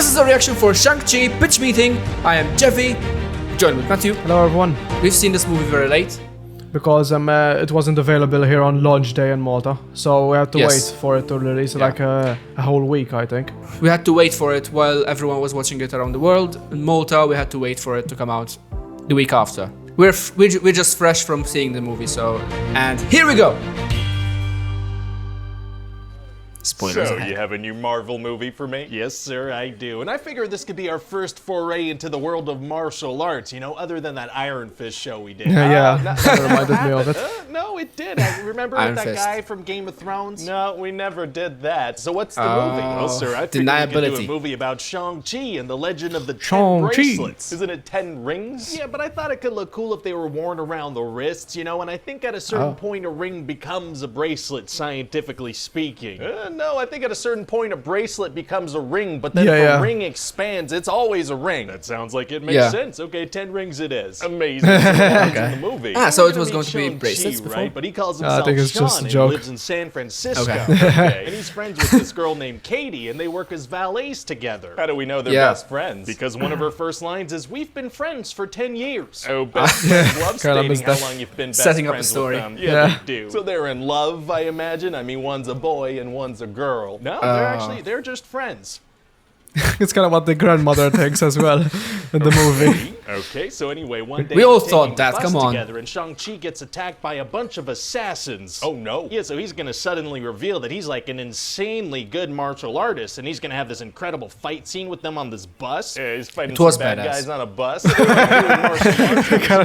This is a reaction for Shang-Chi Pitch Meeting. I am Jeffy, joined with Matthew. Hello everyone. We've seen this movie very late. Because it wasn't available here on launch day in Malta, so we had to Yes. wait for it to release like a whole week, I think. We had to wait for it while everyone was watching it around the world. In Malta, we had to wait for it to come out the week after. We're just fresh from seeing the movie, and here we go. Spoilers. So, you have a new Marvel movie for me? Yes, sir, I do. And I figure this could be our first foray into the world of martial arts, you know, other than that Iron Fist show we did. That reminded me of it. No, it did. I remember Iron with that Fist. guy from Game of Thrones? No, we never did that. So what's the movie? Well, sir, I figured we could do a movie about Shang-Chi and the legend of the 10 bracelets. Isn't it 10 rings? Yeah, but I thought it could look cool if they were worn around the wrists, you know, and I think at a certain point a ring becomes a bracelet, scientifically speaking. No, I think at a certain point a bracelet becomes a ring, but then if a ring expands, it's always a ring. That sounds like it makes sense. Okay, 10 rings it is. Amazing. So in the movie. So it was going to be bracelets before? Right? But he calls himself I think it's Sean just a and joke. lives in San Francisco. Okay. And he's friends with this girl named Katie, and they work as valets together. How do we know they're best friends? Because one of her first lines is, "We've been friends for 10 years. Oh, best friends love stating how long you've been best setting up friends the story. with them. Yeah, they do. So they're in love, I imagine. I mean, one's a boy and one's a girl. No, they're just friends. It's kind of what the grandmother thinks as well in the movie. Okay, so anyway, one day We all they're thought taking the that, bus come on. together, and Shang-Chi gets attacked by a bunch of assassins. Oh no. Yeah, so he's gonna suddenly reveal that he's like an insanely good martial artist, and he's gonna have this incredible fight scene with them on this bus. Yeah, he's fighting some bad guys on a bus. Kind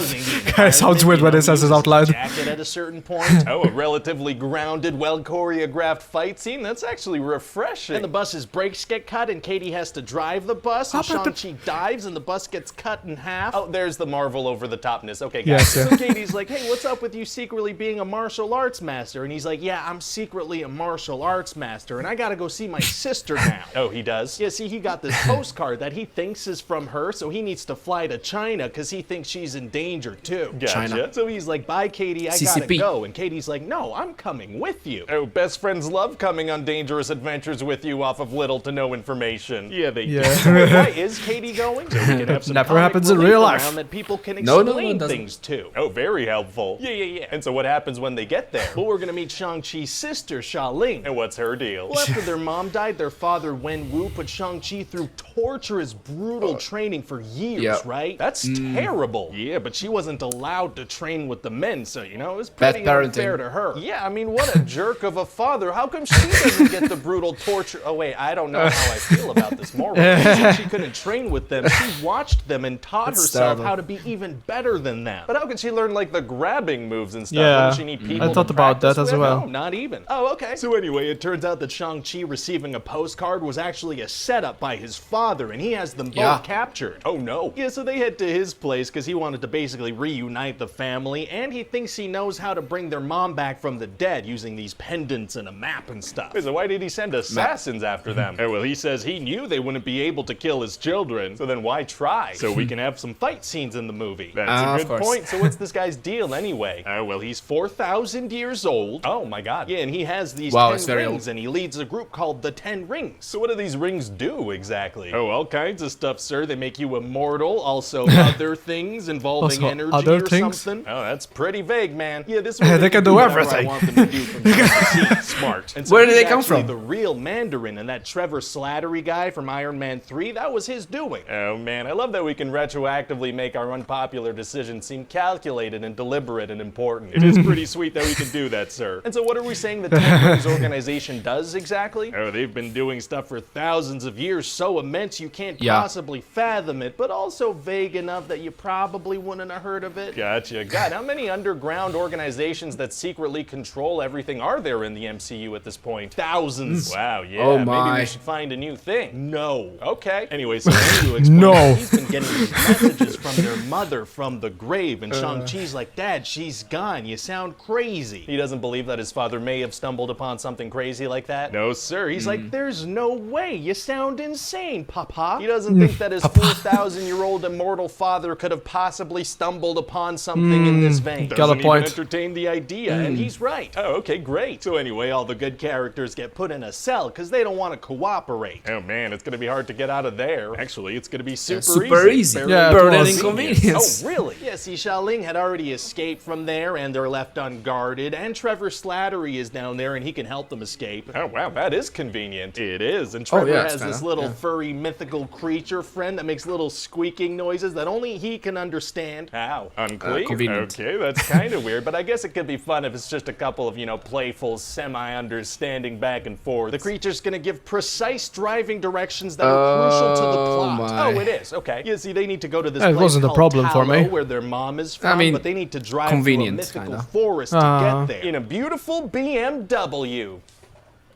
of sounds weird when it says it out loud. Jacket at a certain point. Oh, a relatively grounded, well choreographed fight scene. That's actually refreshing. And the bus's brakes get cut, and Katie has to drive the bus, and Shang-Chi dives, and the bus gets cut in half. Oh, there's the Marvel over-the-topness. Okay, guys. So Katie's like, "Hey, what's up with you secretly being a martial arts master?" And he's like, "Yeah, I'm secretly a martial arts master, and I gotta go see my sister now." Oh, he does? Yeah, see, he got this postcard that he thinks is from her, so he needs to fly to China because he thinks she's in danger, too. Gotcha. China. So he's like, "Bye, Katie, I gotta go." And Katie's like, "No, I'm coming with you." Oh, best friends love coming on dangerous adventures with you off of little to no information. Yeah, they do. So why is Katie going? So we can have some Never happens in real life. that people can explain things to. Oh, very helpful. Yeah. And so what happens when they get there? Well, we're gonna meet Shang-Chi's sister, Xialing. And what's her deal? Well, after their mom died, their father, Wen-Wu, put Shang-Chi through torturous, brutal training for years, right? That's terrible. Yeah, but she wasn't allowed to train with the men, so, you know, it was pretty unfair to her. Yeah, I mean, what a jerk of a father. How come she doesn't get the brutal torture? Oh, wait, I don't know how I feel about this morally. Since she couldn't train with them, she watched them and taught herself how to be even better than them. But how could she learn, like, the grabbing moves and stuff? Wouldn't she need people I thought about that as well. No, not even. Oh, okay. So anyway, it turns out that Shang-Chi receiving a postcard was actually a setup by his father, and he has them both captured. Oh, no. Yeah, so they head to his place because he wanted to basically reunite the family, and he thinks he knows how to bring their mom back from the dead using these pendants and a map and stuff. So why did he send assassins after them? Well, he says he knew they wouldn't be able to kill his children, so then why try? So we can have some fight scenes in the movie. That's a good point. So what's this guy's deal anyway? Well, he's 4,000 years old. Oh my god. Yeah, and he has these 10 rings, and he leads a group called the 10 Rings. So what do these rings do exactly? Oh, all kinds of stuff, sir. They make you immortal, also other things involving energy or something. Oh, that's pretty vague, man. Yeah, this one they can do everything. I want them to do from the smart. And so where did they come from? The real Mandarin, and that Trevor Slattery guy from Iron Man 3, that was his doing. Oh man, I love that we can retroactively make our unpopular decisions seem calculated and deliberate and important. It is pretty sweet that we can do that, sir. And so what are we saying the 10 Rings organization does exactly? Oh, they've been doing stuff for thousands of years, so immense you can't possibly fathom it, but also vague enough that you probably wouldn't have heard of it. Gotcha. God, how many underground organizations that secretly control everything are there in the MCU at this point? Thousands. Wow, yeah. Oh my. Maybe we should find a new thing. No. Okay. Anyway, so to explain, he's been getting these messages from their mother from the grave, and Shang-Chi's like, Dad, she's gone. You sound crazy. He doesn't believe that his father may have stumbled upon something crazy like that. No, sir. He's like, there's no way. You sound insane, Papa. He doesn't think that his 4,000-year-old immortal father could have possibly stumbled upon something in this vein. Got a Doesn't even point. entertain the idea, and he's right. Oh, okay, great. So anyway, all the good characters get put in a cell because they don't want to cooperate. Oh man, it's gonna be hard to get out of there. Actually, it's gonna be super easy. Yeah, Burden and was. inconvenience. Oh, really? Yeah, see, Xiaoling had already escaped from there, and they're left unguarded, and Trevor Slattery is down there, and he can help them escape. Oh, wow, that is convenient. It is, and Trevor has this little furry mythical creature friend that makes little squeaking noises that only he can understand. How? Unclear? Convenient. Okay, that's kind of weird, but I guess it could be fun if it's just a couple of, playful, semi-understanding back and forth. The creature's gonna give precise driving directions that are crucial to the plot. My. Oh, it is, okay. You see, they need to go to this It place wasn't a called problem for Tallow, me. where their mom is from, but they need to drive through a convenient, mythical kinda. forest to get there in a beautiful BMW.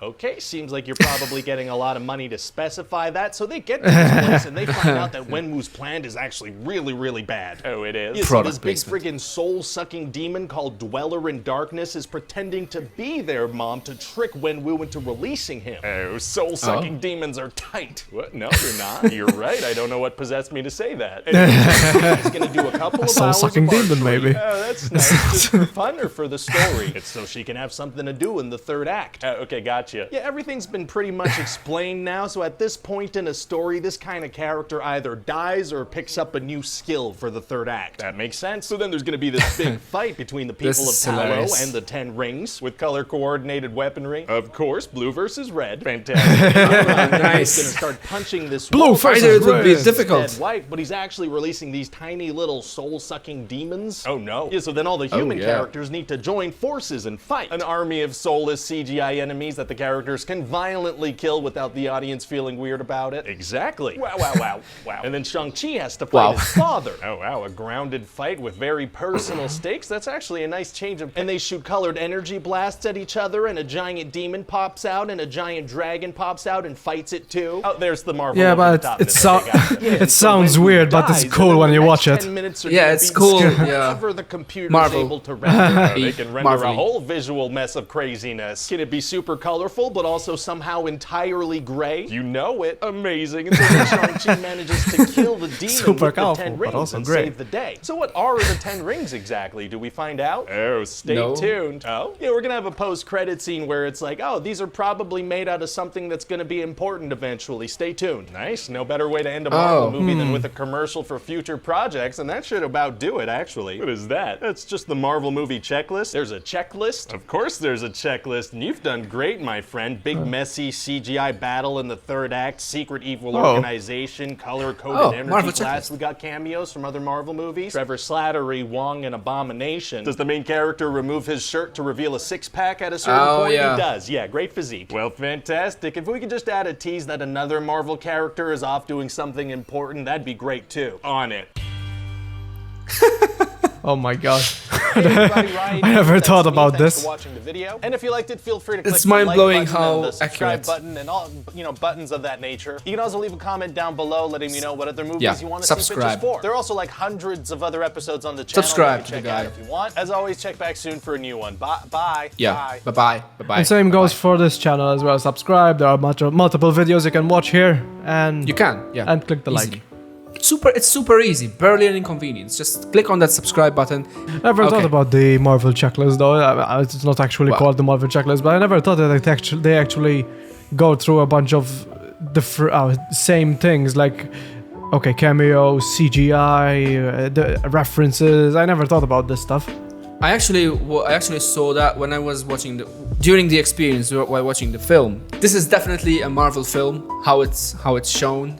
Okay, seems like you're probably getting a lot of money to specify that. So they get to this place and they find out that Wenwu's plan is actually really, really bad. Oh, it is? Yeah, so this big friggin' soul-sucking demon called Dweller in Darkness is pretending to be their mom to trick Wenwu into releasing him. Oh, soul-sucking demons are tight. What? No, they're not. You're right. I don't know what possessed me to say that. Anyway, he's gonna do a couple of hours soul-sucking of demon, archery. maybe. Oh, that's nice. Just for fun or for the story? It's so she can have something to do in the third act. Okay, gotcha. Yeah, everything's been pretty much explained now, so at this point in a story, this kind of character either dies or picks up a new skill for the third act. That makes sense. So then there's gonna be this big fight between the people of Tallow and the 10 Rings, with color-coordinated weaponry. Of course, blue versus red. Fantastic. Nice. He's gonna start punching this Blue wolf. versus Either it would be red. difficult. Dead white, but he's actually releasing these tiny little soul-sucking demons. Oh no. Yeah, so then all the human characters need to join forces and fight. An army of soulless CGI enemies that the characters can violently kill without the audience feeling weird about it. Exactly. Wow, wow, wow, wow. And then Shang-Chi has to fight his father. Oh wow, a grounded fight with very personal stakes. That's actually a nice change of... And they shoot colored energy blasts at each other, and a giant demon pops out, and a giant dragon pops out and fights it too. Oh, there's the Marvel. Yeah, over but the top it, of it. it sounds weird, but it's cool when you watch it. Yeah, it's cool. Whatever the computer's Marvel. able to render. They can render Marvel-y. a whole visual mess of craziness. Can it be super colorful, but also somehow entirely gray? You know it. Amazing. And so then Shang-Chi manages to kill the demon Super with the colorful, 10 but rings also and gray. save the day. So what are the 10 rings exactly? Do we find out? Oh, stay tuned. Oh? Yeah, we're gonna have a post-credit scene where it's like, oh, these are probably made out of something that's gonna be important eventually. Stay tuned. Nice. No better way to end a Marvel movie than with a commercial for future projects, and that should about do it, actually. What is that? That's just the Marvel movie checklist. There's a checklist? Of course there's a checklist, and you've done great, my friend. Big, messy CGI battle in the third act, secret evil organization, color-coded energy blasts. We got cameos from other Marvel movies. Trevor Slattery, Wong, and Abomination. Does the main character remove his shirt to reveal a six-pack at a certain point? yeah. He does. Yeah, great physique. Well, fantastic. If we could just add a tease that another Marvel character is off doing something important, that'd be great too. On it. Oh my god. Hey everybody, Ryan, I never thanks thought to me. about Thanks this. for watching the video. And if you liked it, feel free to click It's the like mind-blowing button how and the subscribe accurate. button and all, buttons of that nature. You can also leave a comment down below letting me know what other movies you want to see pictures subscribe. for. There are also like hundreds of other episodes on the channel. Subscribe you to can the check out guy. if you want. As always, check back soon for a new one. Bye. Yeah. Bye. Bye-bye. Bye-bye. And same goes for this channel as well. Subscribe. There are multiple videos you can watch here, and You can, yeah. and click the Easily. like. It's super easy, barely an inconvenience. Just click on that subscribe button. Never thought about the Marvel checklist though. It's not actually called the Marvel checklist, but I never thought that they actually go through a bunch of different same things like, okay, cameo, CGI, the references. I never thought about this stuff. I actually saw that when I was watching during the experience while watching the film. This is definitely a Marvel film. How it's shown.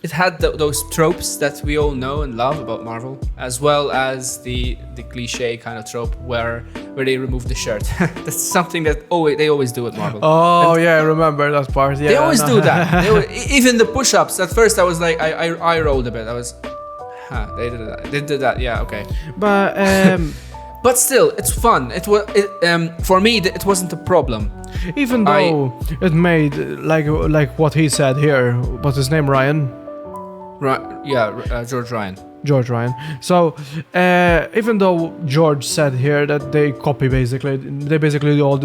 It had those tropes that we all know and love about Marvel, as well as the cliche kind of trope where they remove the shirt. That's something that they always do at Marvel. Oh yeah, I remember that part. Yeah, They always do that. Even the push-ups. At first, I was like, I rolled a bit. I was, they did that. They did that. Yeah, okay. But But still, it's fun. For me, it wasn't a problem. even though it made like what he said here, what's his name, Ryan? George Ryan. George Ryan. So even though George said here that they copy basically all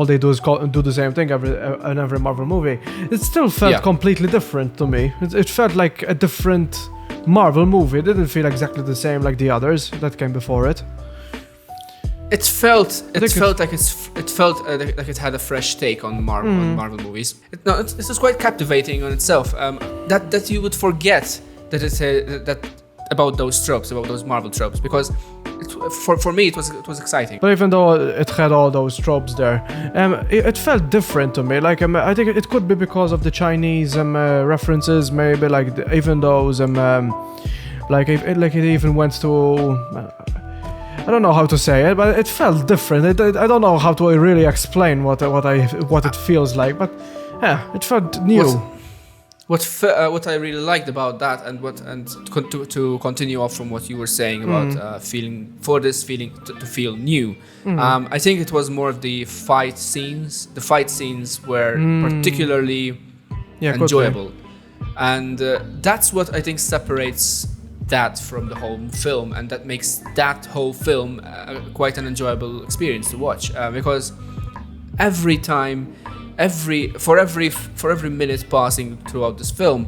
they do is do the same thing in every Marvel movie, it still felt completely different to me. It felt like a different Marvel movie. It didn't feel exactly the same like the others that came before it. It felt like it had a fresh take on Marvel movies. This is quite captivating on itself. That you would forget that that about those tropes, about those Marvel tropes, because for me it was exciting. But even though it had all those tropes there, it felt different to me. Like I think it could be because of the Chinese references, maybe even those it even went to. I don't know how to say it, but it felt different. I don't know how to really explain what it feels like, but yeah, it felt new. What I really liked about that, and to continue off from what you were saying about to feel new, I think it was more of the fight scenes. The fight scenes were particularly enjoyable, and that's what I think separates that from the whole film, and that makes that whole film quite an enjoyable experience to watch, because every minute passing throughout this film,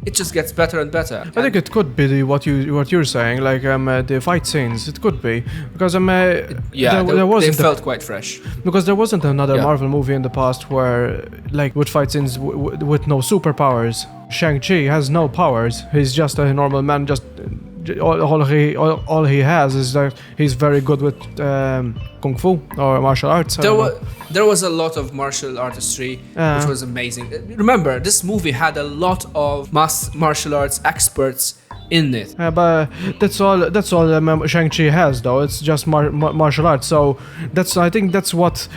it just gets better and better. I think it could be what you're saying, like the fight scenes. It could be because they felt quite fresh. Because there wasn't another Marvel movie in the past where with fight scenes with no superpowers. Shang-Chi has no powers. He's just a normal man. Just all he has is that he's very good with kung fu or martial arts. There was a lot of martial artistry, which was amazing. Remember, this movie had a lot of martial arts experts in it. But that's all Shang-Chi has, though. It's just martial arts. So I think that's what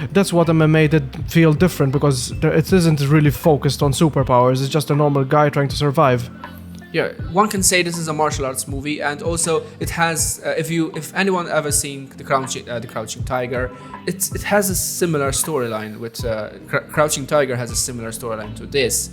made it feel different, because it isn't really focused on superpowers. It's just a normal guy trying to survive. Yeah, one can say this is a martial arts movie, and also it has. If anyone ever seen the Crouching Tiger, it has a similar storyline. With Crouching Tiger has a similar storyline to this.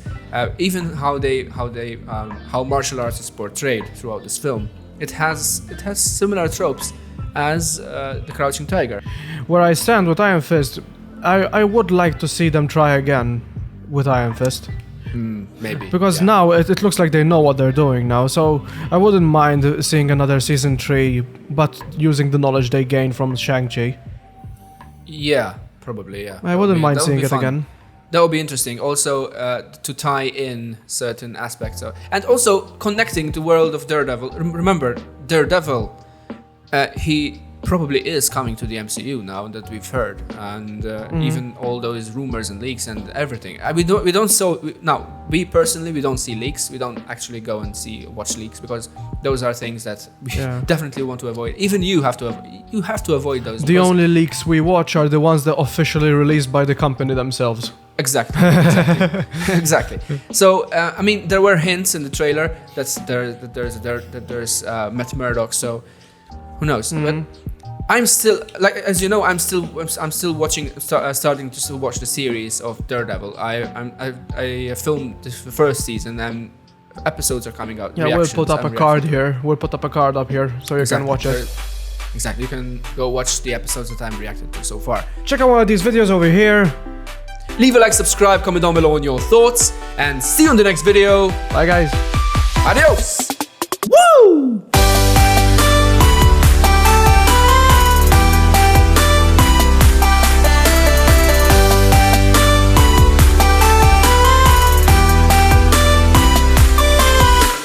Even how martial arts is portrayed throughout this film, it has similar tropes as the Crouching Tiger. Where I stand with Iron Fist, I would like to see them try again with Iron Fist. Maybe. Because now it looks like they know what they're doing now, so I wouldn't mind seeing another season 3, but using the knowledge they gained from Shang-Chi. Yeah, probably, yeah. I wouldn't mind seeing it again. That would be interesting. Also, to tie in certain aspects and also connecting the world of Daredevil. Remember, Daredevil, he probably is coming to the MCU now that we've heard, and even all those rumors and leaks and everything. We personally don't see leaks. We don't actually go and watch leaks, because those are things that we definitely want to avoid. Even you have to avoid those. The only leaks we watch are the ones that are officially released by the company themselves. Exactly. Exactly. So there were hints in the trailer that there's Matt Murdock. So who knows? But I'm still, as you know, I'm still watching, starting to watch the series of Daredevil. I filmed the first season, and episodes are coming out. Yeah, we'll put up a card here. We'll put up a card up here so you can watch it. Exactly, you can go watch the episodes that I'm reacted to so far. Check out one of these videos over here. Leave a like, subscribe, comment down below on your thoughts, and see you on the next video. Bye, guys. Adios.